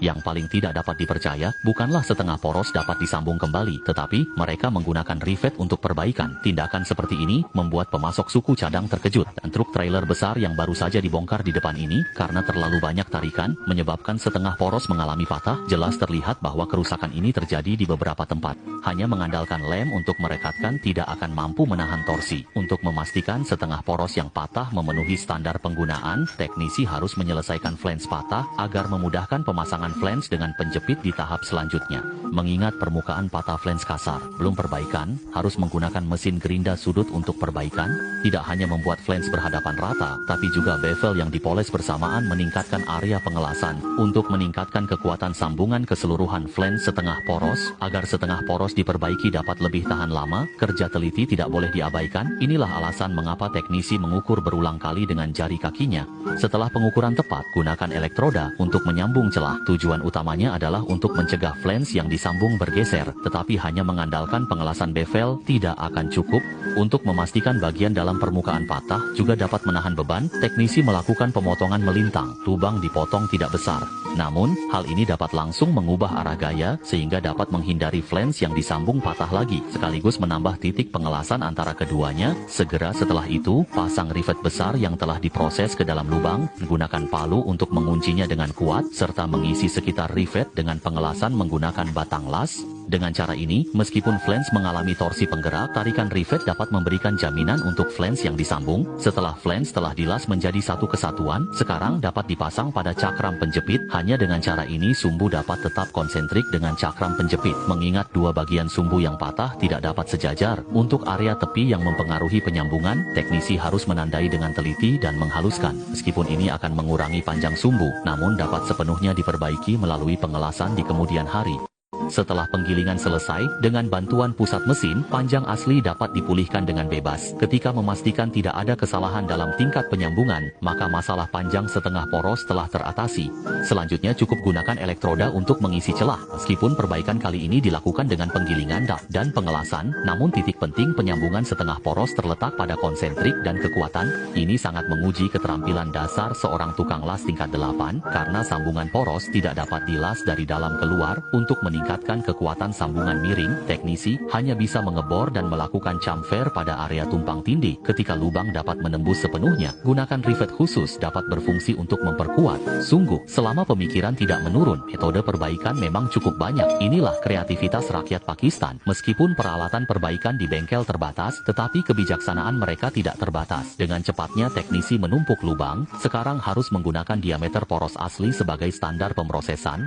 Yang paling tidak dapat dipercaya, bukanlah setengah poros dapat disambung kembali, tetapi mereka menggunakan rivet untuk perbaikan. Tindakan seperti ini membuat pemasok suku cadang terkejut, dan truk trailer besar yang baru saja dibongkar di depan ini, karena terlalu banyak tarikan, menyebabkan setengah poros mengalami patah. Jelas terlihat bahwa kerusakan ini terjadi di beberapa tempat. Hanya mengandalkan lem untuk merekatkan tidak akan mampu menahan torsi. Untuk memastikan setengah poros yang patah memenuhi standar penggunaan, teknisi harus menyelesaikan flange patah, agar memudahkan pemasangan flange dengan penjepit di tahap selanjutnya. Mengingat permukaan patah flange kasar, belum perbaikan, harus menggunakan mesin gerinda sudut untuk perbaikan. Tidak hanya membuat flange berhadapan rata, tapi juga bevel yang dipoles bersamaan meningkatkan area pengelasan. Untuk meningkatkan kekuatan sambungan keseluruhan flange setengah poros, agar setengah poros diperbaiki dapat lebih tahan lama, kerja teliti tidak boleh diabaikan. Inilah alasan mengapa teknisi mengukur berulang kali dengan jari kakinya. Setelah pengukuran tepat, gunakan elektroda untuk menyambung celah. Tujuan utamanya adalah untuk mencegah flange yang disambung bergeser, tetapi hanya mengandalkan pengelasan bevel tidak akan cukup. Untuk memastikan bagian dalam permukaan patah juga dapat menahan beban, teknisi melakukan pemotongan melintang. Lubang dipotong tidak besar, namun hal ini dapat langsung mengubah arah gaya sehingga dapat menghindari flange yang disambung patah lagi, sekaligus menambah titik pengelasan antara keduanya. Segera setelah itu, pasang rivet besar yang telah diproses ke dalam lubang, gunakan palu untuk menguncinya dengan kuat, serta mengisi sekitar rivet dengan pengelasan menggunakan batang las. Dengan cara ini, meskipun flange mengalami torsi penggerak, tarikan rivet dapat memberikan jaminan untuk flange yang disambung. Setelah flange telah dilas menjadi satu kesatuan, sekarang dapat dipasang pada cakram penjepit. Hanya dengan cara ini sumbu dapat tetap konsentrik dengan cakram penjepit. Mengingat dua bagian sumbu yang patah tidak dapat sejajar, untuk area tepi yang mempengaruhi penyambungan, teknisi harus menandai dengan teliti dan menghaluskan. Meskipun ini akan mengurangi panjang sumbu, namun dapat sepenuhnya diperbaiki melalui pengelasan di kemudian hari. Setelah penggilingan selesai, dengan bantuan pusat mesin, panjang asli dapat dipulihkan dengan bebas. Ketika memastikan tidak ada kesalahan dalam tingkat penyambungan, maka masalah panjang setengah poros telah teratasi. Selanjutnya cukup gunakan elektroda untuk mengisi celah. Meskipun perbaikan kali ini dilakukan dengan penggilingan dan pengelasan, namun titik penting penyambungan setengah poros terletak pada konsentrik dan kekuatan. Ini sangat menguji keterampilan dasar seorang tukang las tingkat 8, karena sambungan poros tidak dapat dilas dari dalam keluar. Untuk meningkatkan kekuatan sambungan miring, teknisi hanya bisa mengebor dan melakukan chamfer pada area tumpang tindih. Ketika lubang dapat menembus sepenuhnya, gunakan rivet khusus dapat berfungsi untuk memperkuat. Sungguh, selama pemikiran tidak menurun, metode perbaikan memang cukup banyak. Inilah kreativitas rakyat Pakistan. Meskipun peralatan perbaikan di bengkel terbatas, tetapi kebijaksanaan mereka tidak terbatas. Dengan cepatnya teknisi menumpuk lubang, sekarang harus menggunakan diameter poros asli sebagai standar pemrosesan.